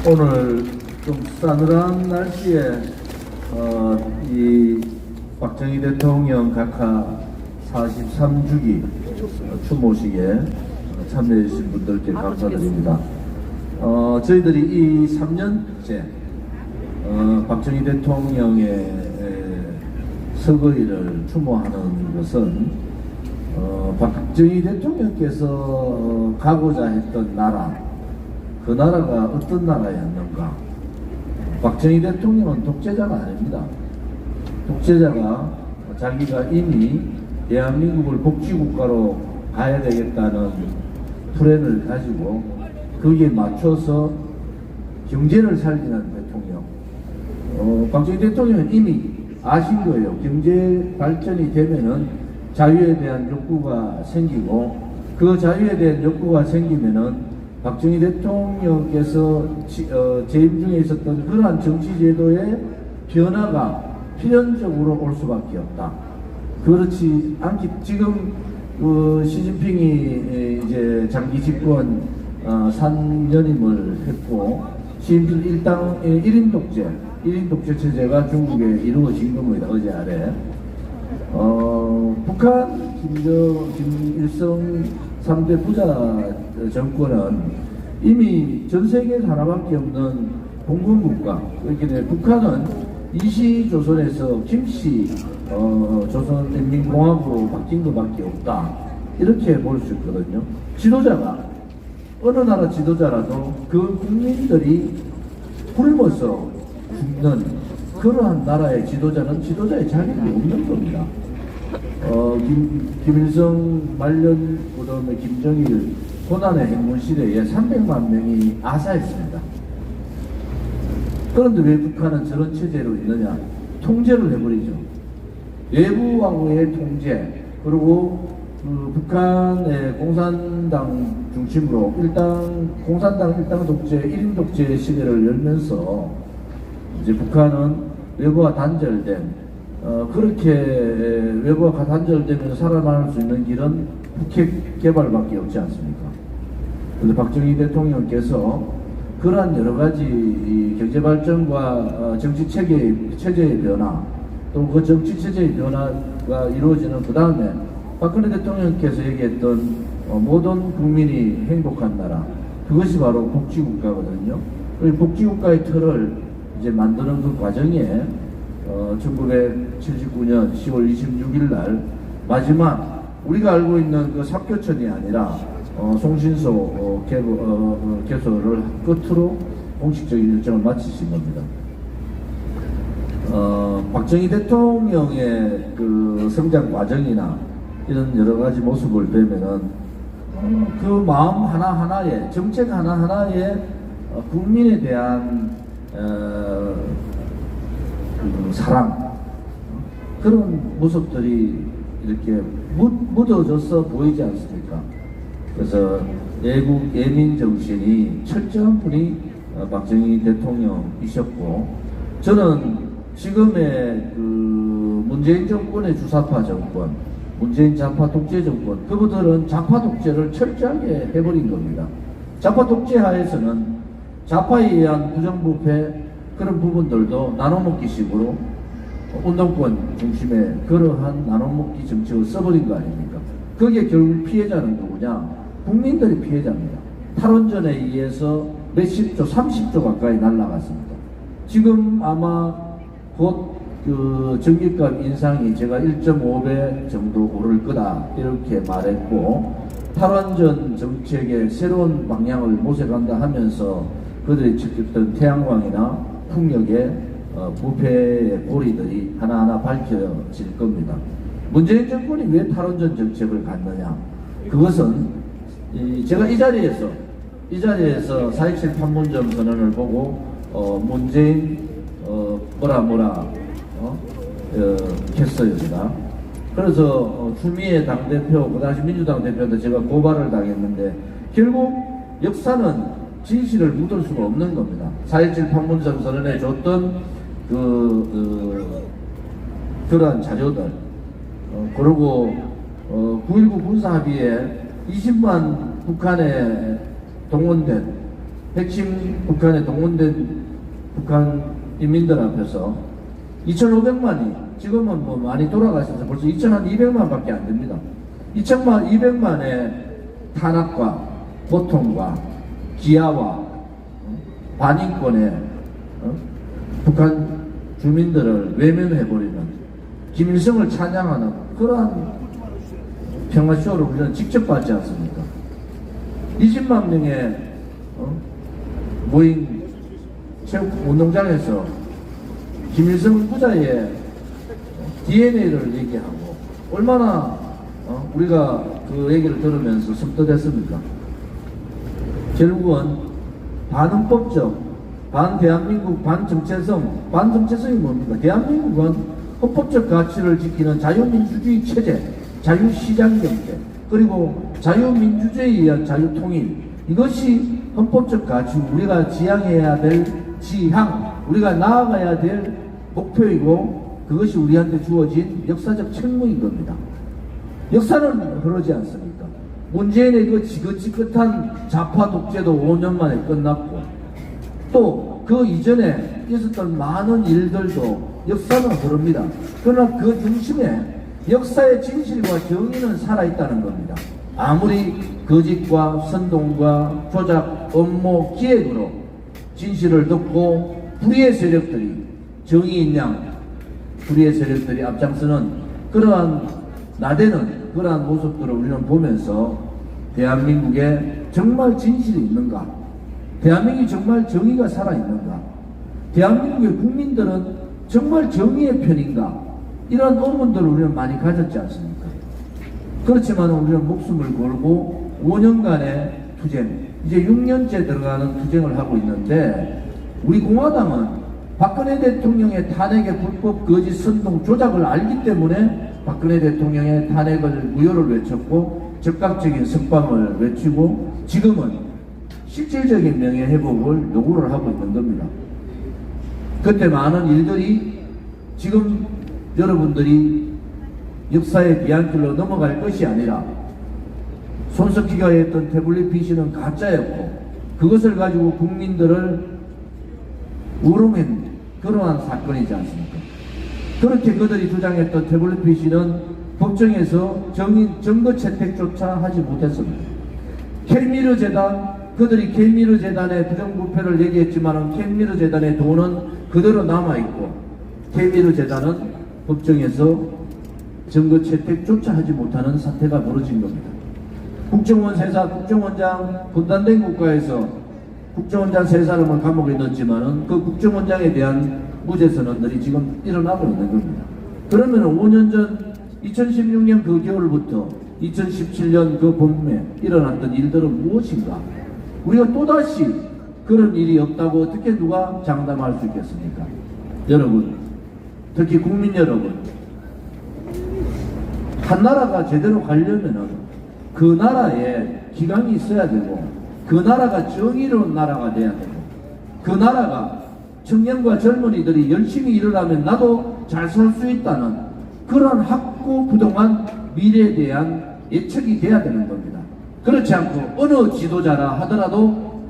오늘 좀 싸늘한 날씨에 이 박정희 대통령 각하 43주기 추모식에 참여해 주신 분들께 감사드립니다. 저희들이 이 3년째 박정희 대통령의 서거일을 추모하는 것은 박정희 대통령께서 가고자 했던 나라, 그 나라가 어떤 나라였는가? 박정희 대통령은 독재자가 아닙니다. 독재자가 자기가 이미 대한민국을 복지국가로 가야 되겠다는 플랜을 가지고 거기에 맞춰서 경제를 살리는 대통령. 박정희 대통령은 이미 아신 거예요. 경제 발전이 되면은 자유에 대한 욕구가 생기고, 그 자유에 대한 욕구가 생기면은 박정희 대통령께서 재임 중에 있었던 그러한 정치제도의 변화가 필연적으로 올 수밖에 없다. 그렇지 않기, 지금 시진핑이 이제 장기 집권 3년임을 했고, 시진핑 1인 독재 체제가 중국에 이루어진 겁니다. 어제 아래. 북한 김일성 3대 부자 정권은 이미 전 세계에 하나밖에 없는 공군국가. 그렇게 북한은 이시조선에서 김씨 조선인민공화국으로 바뀐 것밖에 없다. 이렇게 볼 수 있거든요. 지도자가 어느 나라 지도자라도 그 국민들이 굶어서 죽는 그러한 나라의 지도자는 지도자의 자격이 없는 겁니다. 김일성 말년, 그 다음에 김정일 고난의 행군 시대에 300만 명이 아사했습니다. 그런데 왜 북한은 저런 체제로 있느냐? 통제를 해버리죠. 외부하고의 통제, 그리고 북한의 공산당 중심으로 공산당 일당 독재, 1인 독재 시대를 열면서 이제 북한은 외부와 단절된, 그렇게 외부가 단절되면서 살아남을 수 있는 길은 북핵 개발밖에 없지 않습니까? 그래서 박정희 대통령께서 그러한 여러 가지 경제 발전과 정치 체제의 변화, 또 그 정치 체제의 변화가 이루어지는 그 다음에 박근혜 대통령께서 얘기했던 모든 국민이 행복한 나라, 그것이 바로 복지국가거든요. 그 복지국가의 틀을 이제 만드는 그 과정에 1979년 10월 26일 날 마지막 우리가 알고 있는 그 삽교천이 아니라 송신소 개소를 끝으로 공식적인 일정을 마치신 겁니다. 박정희 대통령의 그 성장 과정이나 이런 여러 가지 모습을 보면은 그 마음 하나하나에, 정책 하나하나에 국민에 대한 사랑, 그런 모습들이 이렇게 묻어져서 보이지 않습니까? 그래서 예민 정신이 철저한 분이 박정희 대통령이셨고, 저는 지금의 그 문재인 정권의 주사파 정권, 문재인 좌파 독재 정권, 그분들은 좌파 독재를 철저하게 해버린 겁니다. 좌파 독재 하에서는 좌파에 의한 부정부패, 그런 부분들도 나눠먹기식으로 운동권 중심의 그러한 나눠먹기 정책을 써버린 거 아닙니까? 그게 결국 피해자는 누구냐? 국민들이 피해자입니다. 탈원전에 의해서 몇십조, 30조 가까이 날라갔습니다. 지금 아마 곧 그 전기값 인상이 제가 1.5배 정도 오를 거다 이렇게 말했고, 탈원전 정책의 새로운 방향을 모색한다 하면서 그들이 지켰던 태양광이나 풍력의 부패의 고리들이 하나하나 밝혀질 겁니다. 문재인 정권이 왜 탈원전 정책을 갔느냐? 그것은 제가 이 자리에서 4.27 판문점 선언을 보고 문재인 했어요, 제가. 그래서 추미애 당대표, 그 당시 민주당 대표도 제가 고발을 당했는데, 결국 역사는 진실을 묻을 수가 없는 겁니다. 4.27 판문점 선언에 줬던 그러한 자료들, 그리고 9.19 군사합의에 20만 북한에 동원된 핵심 북한에 동원된 북한 인민들 앞에서 2,500만이 지금은 뭐 많이 돌아가셔서 벌써 2,200만밖에 안 됩니다. 2,200만의 탄압과 고통과 기아와 반인권에 북한 주민들을 외면해버리는 김일성을 찬양하는 그러한 평화쇼를 우리는 직접 봤지 않습니까? 20만 명의 모인 체육운동장에서 김일성 부자의 DNA를 얘기하고 얼마나 우리가 그 얘기를 들으면서 섬뜩했습니까? 결국은 반헌법적, 반대한민국, 반정체성이 뭡니까? 대한민국은 헌법적 가치를 지키는 자유민주주의 체제, 자유시장경제, 그리고 자유민주주의에 의한 자유통일, 이것이 헌법적 가치, 우리가 지향해야 될 지향, 우리가 나아가야 될 목표이고 그것이 우리한테 주어진 역사적 책무인 겁니다. 역사는 그러지 않습니까? 문재인의 그 지긋지긋한 좌파 독재도 5년 만에 끝났고 또 그 이전에 있었던 많은 일들도 역사는 그럽니다. 그러나 그 중심에 역사의 진실과 정의는 살아있다는 겁니다. 아무리 거짓과 선동과 조작, 음모, 기획으로 진실을 듣고 불의의 세력들이 정의인 양 불의의 세력들이 앞장서는 그러한 나대는 그러한 모습들을 우리는 보면서 대한민국에 정말 진실이 있는가? 대한민국이 정말 정의가 살아있는가? 대한민국의 국민들은 정말 정의의 편인가? 이런 의문들을 우리는 많이 가졌지 않습니까? 그렇지만 우리는 목숨을 걸고 5년간의 투쟁, 이제 6년째 들어가는 투쟁을 하고 있는데 우리 공화당은 박근혜 대통령의 탄핵의 불법 거짓 선동 조작을 알기 때문에 박근혜 대통령의 탄핵을 무효를 외쳤고 적극적인 석방을 외치고 지금은 실질적인 명예회복을 요구를 하고 있는 겁니다. 그때 많은 일들이 지금 여러분들이 역사의 비안길로 넘어갈 것이 아니라 손석희가 했던 태블릿 PC는 가짜였고 그것을 가지고 국민들을 우롱한 그러한 사건이지 않습니까? 그렇게 그들이 주장했던 태블릿 PC는 법정에서 증거 채택조차 하지 못했습니다. 켈미르 재단, 그들이 켈미르 재단의 부정부패를 얘기했지만 켈미르 재단의 돈은 그대로 남아있고 켈미르 재단은 법정에서 증거 채택조차 하지 못하는 사태가 벌어진 겁니다. 국정원 세사, 국정원장 분단된 국가에서 국정원장 세 사람을 감옥에 넣었지만은 그 국정원장에 대한 무죄 선언들이 지금 일어나고 있는 겁니다. 그러면 5년 전 2016년 그 겨울부터 2017년 그 봄에 일어났던 일들은 무엇인가? 우리가 또다시 그런 일이 없다고 어떻게 누가 장담할 수 있겠습니까? 여러분, 특히 국민 여러분, 한 나라가 제대로 가려면은 그 나라에 기강이 있어야 되고 그 나라가 정의로운 나라가 돼야 되고 그 나라가 청년과 젊은이들이 열심히 일을 하면 나도 잘 살 수 있다는 그런 확고부동한 미래에 대한 예측이 돼야 되는 겁니다. 그렇지 않고 어느 지도자라 하더라도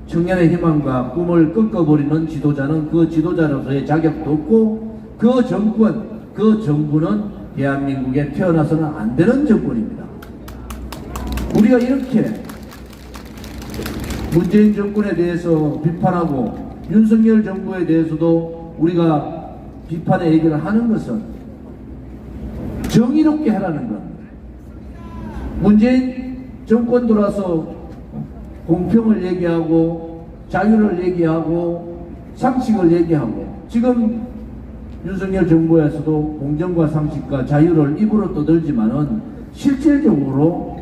청년의 희망과 꿈을 꺾어버리는 지도자는 그 지도자로서의 자격도 없고 그 정권, 그 정부는 대한민국에 태어나서는 안 되는 정권입니다. 우리가 이렇게 문재인 정권에 대해서 비판하고 윤석열 정부에 대해서도 우리가 비판의 얘기를 하는 것은 정의롭게 하라는 겁니다. 문재인 정권 들어서 공평을 얘기하고 자유를 얘기하고 상식을 얘기하고 지금 윤석열 정부에서도 공정과 상식과 자유를 입으로 떠들지만은 실질적으로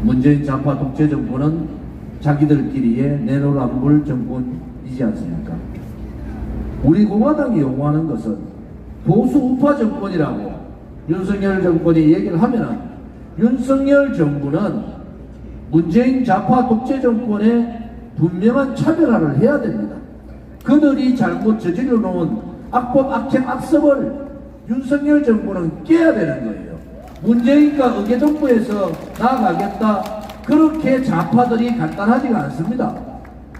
문재인 좌파 독재 정부는 자기들끼리의 내로남불 정권이지 않습니까? 우리 공화당이 요구하는 것은 보수 우파 정권이라고 윤석열 정권이 얘기를 하면은 윤석열 정부는 문재인 좌파 독재 정권에 분명한 차별화를 해야 됩니다. 그들이 잘못 저질러 놓은 악법, 악행, 악습을 윤석열 정부는 깨야 되는 거예요. 문재인과 의계동부에서 나아가겠다 그렇게 좌파들이 간단하지가 않습니다.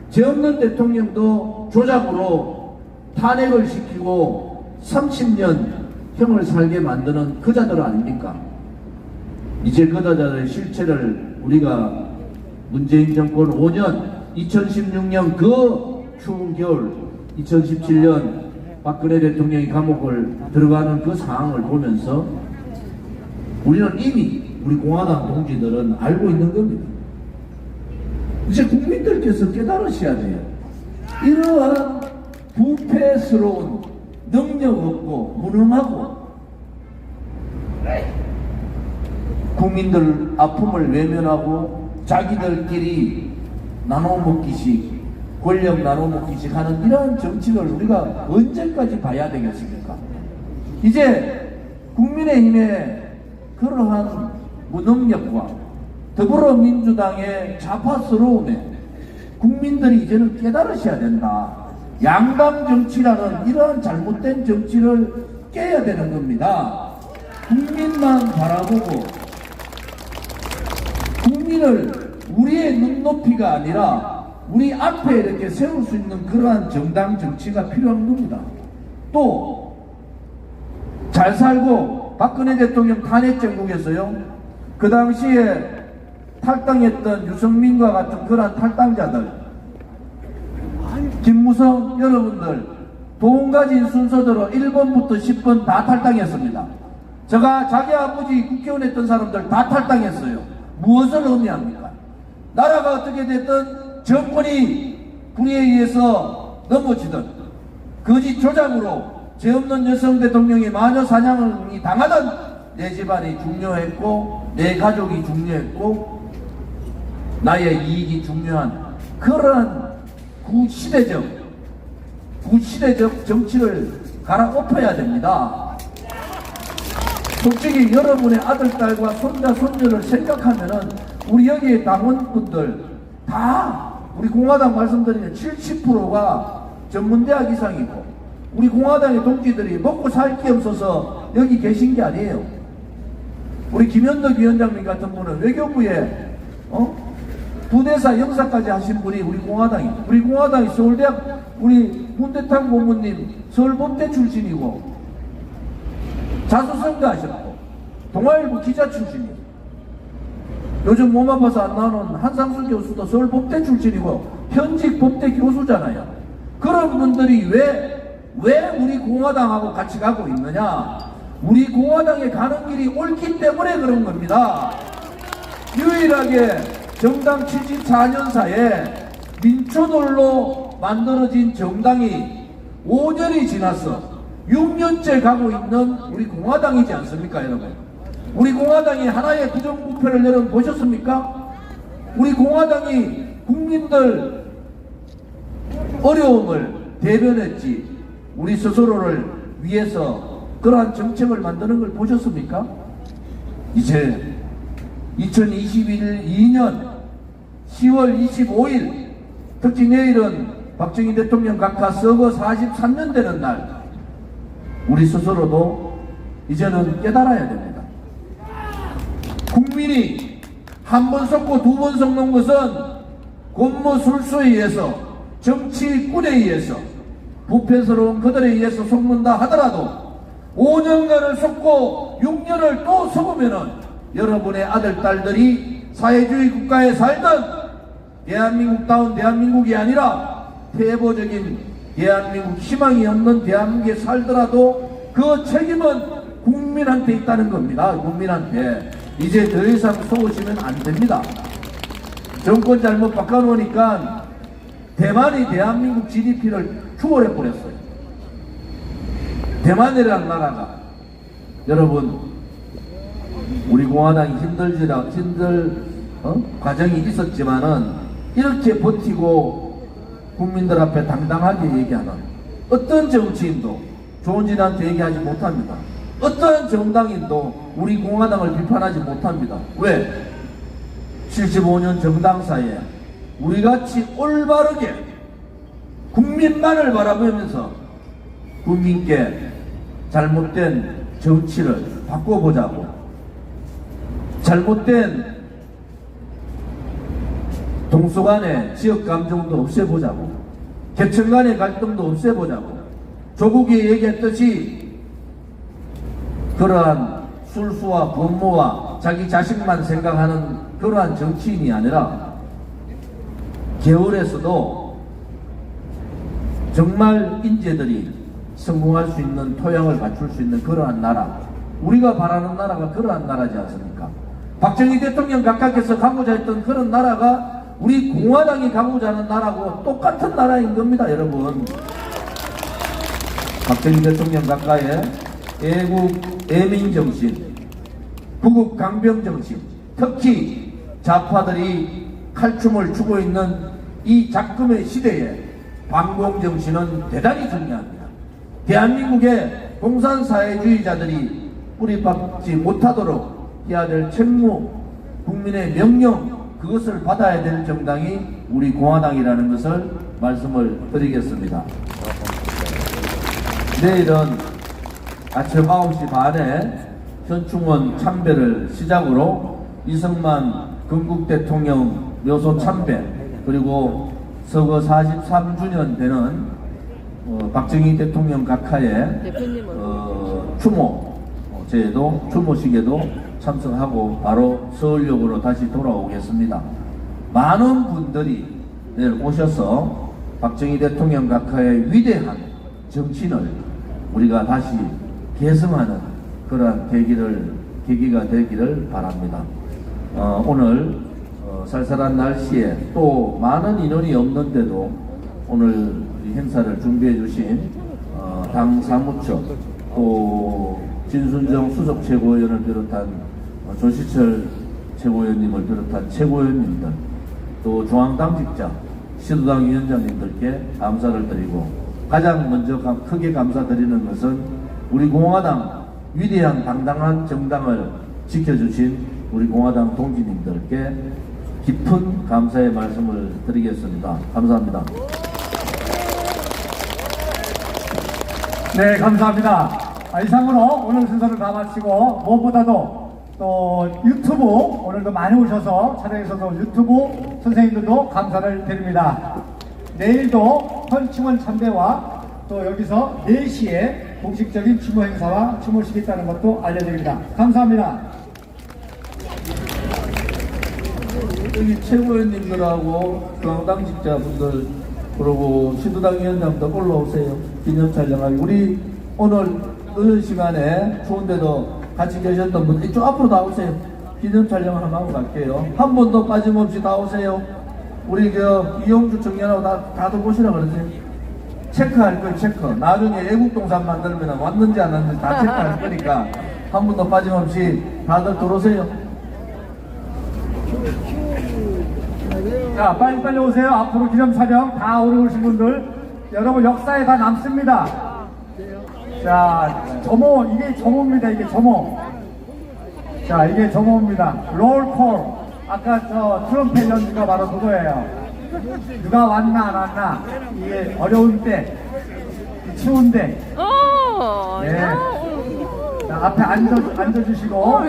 죄 없는 대통령도 조작으로 탄핵을 시키고 30년 형을 살게 만드는 그 자들 아닙니까? 이제 그 자들의 실체를 우리가 문재인 정권 5년, 2016년 그 추운 겨울, 2017년 박근혜 대통령이 감옥을 들어가는 그 상황을 보면서 우리는 이미 우리 공화당 동지들은 알고 있는 겁니다. 이제 국민들께서 깨달으셔야 돼요. 이러한 부패스러운 능력 없고 무능하고 국민들 아픔을 외면하고 자기들끼리 나눠먹기식, 권력 나눠먹기식 하는 이러한 정치를 우리가 언제까지 봐야 되겠습니까? 이제 국민의힘의 그러한 무능력과 더불어민주당의 좌파스러움에 국민들이 이제는 깨달으셔야 된다. 양당 정치라는 이러한 잘못된 정치를 깨야 되는 겁니다. 국민만 바라보고 국민을 우리의 눈높이가 아니라 우리 앞에 이렇게 세울 수 있는 그러한 정당 정치가 필요한 겁니다. 또 잘 살고 박근혜 대통령 탄핵 정국에서요, 그 당시에 탈당했던 유승민과 같은 그러한 탈당자들, 김무성 여러분들 돈 가진 순서대로 1번부터 10번 다 탈당했습니다. 제가 자기 아버지 국회의원 했던 사람들 다 탈당했어요. 무엇을 의미합니까? 나라가 어떻게 됐든 정권이 불의에 의해서 넘어지든 거짓 조작으로 죄 없는 여성 대통령이 마녀 사냥을 당하든 내 집안이 중요했고 내 가족이 중요했고 나의 이익이 중요한 그런 구시대적 정치를 갈아엎어야 됩니다. 솔직히 여러분의 아들, 딸과 손자, 손녀를 생각하면은 우리 여기 당원분들 다 우리 공화당 말씀드리면 70%가 전문대학 이상이고 우리 공화당의 동지들이 먹고 살 게 없어서 여기 계신 게 아니에요. 우리 김현덕 위원장님 같은 분은 외교부에 부대사 영사까지 하신 분이 우리 공화당이에요. 우리 공화당이 서울대학 우리 문대탕 고문님 서울법대 출신이고 자수성가 하셨고 동아일보 기자 출신이에요. 요즘 몸 아파서 안 나오는 한상수 교수도 서울법대 출신이고 현직 법대 교수잖아요. 그런 분들이 왜 우리 공화당하고 같이 가고 있느냐? 우리 공화당에 가는 길이 옳기 때문에 그런 겁니다. 유일하게 정당 74년사에 민초돌로 만들어진 정당이 5년이 지나서 6년째 가고 있는 우리 공화당이지 않습니까, 여러분? 우리 공화당이 하나의 부정부패를 여러분 보셨습니까? 우리 공화당이 국민들 어려움을 대변했지 우리 스스로를 위해서 그러한 정책을 만드는 걸 보셨습니까? 이제 2022년 10월 25일 특히 내일은 박정희 대통령 각하 서거 43년 되는 날 우리 스스로도 이제는 깨달아야 됩니다. 국민이 한 번 속고 두 번 속는 것은 권모술수에 의해서 정치꾼에 의해서 부패스러운 그들에 의해서 속는다 하더라도 5년간을 속고 6년을 또 속으면은 여러분의 아들, 딸들이 사회주의 국가에 살든 대한민국다운 대한민국이 아니라 폐보적인 대한민국 희망이 없는 대한민국에 살더라도 그 책임은 국민한테 있다는 겁니다. 국민한테. 이제 더 이상 속으시면 안 됩니다. 정권 잘못 바꿔놓으니까 대만이 대한민국 GDP를 추월해버렸어요. 대만이라는 나라가 여러분 우리 공화당이 힘들 과정이 있었지만은 이렇게 버티고 국민들 앞에 당당하게 얘기하는 어떤 정치인도 좋은 일한테 얘기하지 못합니다. 어떤 정당인도 우리 공화당을 비판하지 못합니다. 왜? 75년 정당사에 우리같이 올바르게 국민만을 바라보면서 국민께 잘못된 정치를 바꿔보자고 잘못된 동서 간의 지역 감정도 없애보자고, 계층 간의 갈등도 없애보자고, 조국이 얘기했듯이 그러한 술수와 분모와 자기 자식만 생각하는 그러한 정치인이 아니라 개울에서도 정말 인재들이 성공할 수 있는 토양을 갖출 수 있는 그러한 나라, 우리가 바라는 나라가 그러한 나라지 않습니까? 박정희 대통령 각각에서 가고자 했던 그런 나라가 우리 공화당이 가고자 하는 나라고 똑같은 나라인 겁니다, 여러분. 박정희 대통령 각각의 애국 애민정신, 구국 강병정신, 특히 좌파들이 칼춤을 추고 있는 이 작금의 시대에 반공정신은 대단히 중요합니다. 대한민국의 공산사회주의자들이 뿌리박지 못하도록 해야 될 책무, 국민의 명령, 그것을 받아야 될 정당이 우리 공화당이라는 것을 말씀을 드리겠습니다. 내일은 아침 9시 반에 현충원 참배를 시작으로 이승만 건국대통령 묘소 참배, 그리고 서거 43주년 되는 박정희 대통령 각하의 추모 제도, 추모식에도 참석하고 바로 서울역으로 다시 돌아오겠습니다. 많은 분들이 내일 오셔서 박정희 대통령 각하의 위대한 정신을 우리가 다시 계승하는 그러한 계기가 되기를 바랍니다. 오늘 쌀쌀한 날씨에 또 많은 인원이 없는데도 오늘 이 행사를 준비해 주신 당 사무처, 또 진순정 수석 최고위원을 비롯한 조시철 최고위원님을 비롯한 최고위원님들, 또 중앙당직자, 시도당 위원장님들께 감사를 드리고, 가장 먼저 크게 감사드리는 것은 우리 공화당 위대한 당당한 정당을 지켜주신 우리 공화당 동지님들께 깊은 감사의 말씀을 드리겠습니다. 감사합니다. 네, 감사합니다. 이상으로 오늘 순서를 다 마치고, 무엇보다도 또 유튜브 오늘도 많이 오셔서 촬영해서도 유튜브 선생님들도 감사를 드립니다. 내일도 현충원 참배와 또 여기서 4시에 공식적인 추모 행사와 추모식이 있다는 것도 알려드립니다. 감사합니다. 여기 최고위원님들하고 중앙당직자분들, 그리고 시도당 위원장도 올라오세요. 기념 촬영하기. 우리 오늘 늦은 시간에 추운데도 같이 계셨던 분들 이쪽 앞으로 다 오세요. 기념 촬영 하나 하고 갈게요. 한 번도 빠짐없이 다 오세요. 우리 이용주 청년하고 다들 오시라 그러세요. 체크할 걸 체크. 나중에 애국동산 만들면 왔는지 안 왔는지 다 체크할 거니까 한 번도 빠짐없이 다들 들어오세요. 자, 빨리빨리 오세요. 앞으로 기념 촬영 다 오래 오신 분들, 여러분 역사에 다 남습니다. 자, 점호, 이게 점호입니다. 이게 점호. 자, 이게 점호입니다. 롤콜. 아까 저 트럼펫 연주가 바로 그거예요. 누가 왔나 안 왔나. 이게 어려운 때, 추운 때. 네. 자, 앞에 앉아주시고.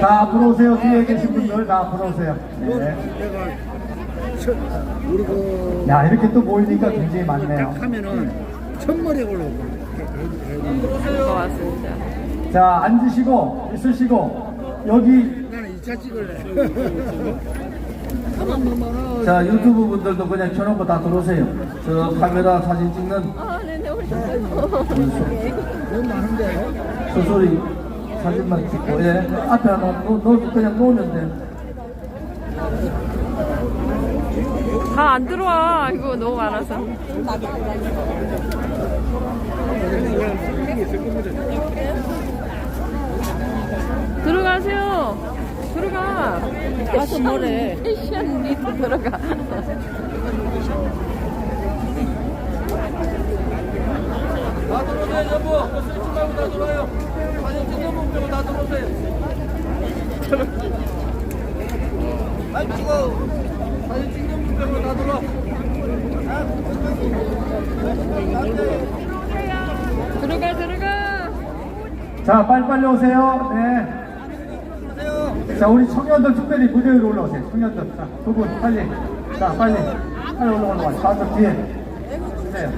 다 앞으로 오세요. 뒤에 계신 분들 다 앞으로 오세요. 네. 야, 이렇게 또 모이니까 굉장히 많네요. 하면은 첫머리에 올라오고. 고맙습니다. 자, 앉으시고 있으시고 여기. 나는 2차 찍을래. 자, 유튜브 분들도 그냥 켜놓고 다 들어오세요. 저 카메라 사진 찍는 아, 네네, 오셨어요. 너무 많은데. 소소리 사진만 찍고, 예, 앞에 하나 그냥 놓으면 돼. 다 안 들어와. 이거 너무 많아서. 들어가세요. 들어가. 가서 뭐래. 패션 리도 들어가. 다 들어오세요, 여보. 술집 말고 다 들어와요. 사진 찍는 분 빼고 다 들어오세요. 빨리 찍어. 사진 찍는 분 빼고 다 들어와. 들어가. 자, 빨리빨리 오세요. 네. 자, 우리 청년들 특별히 무대 위로 올라오세요. 청년들. 자, 두 분, 빨리. 자, 빨리. 빨리 올라와. 다들 뒤에. 주세요.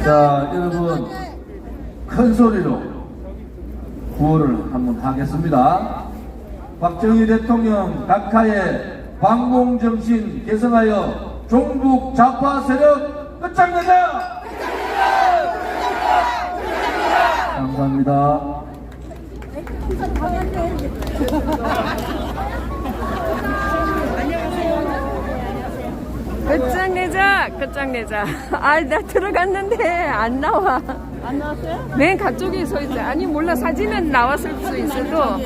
자, 여러분, 큰 소리로 구호를 한번 하겠습니다. 박정희 대통령 각하의 광복정신 계승하여 종북 좌파 세력 끝장내자! 감사합니다. 끝장내자, 끝장내자. 아, 나 들어갔는데 안 나와. 안 나왔어요? 맨 가쪽에 서 있어요. 아니 몰라, 사진은 나왔을 수 있어도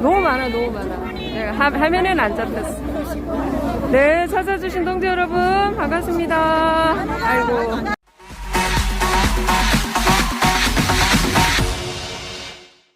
너무 많아, 너무 많아. 내가 화면에는 안 잡혔어. 네, 찾아주신 동지 여러분 반갑습니다. 아이고.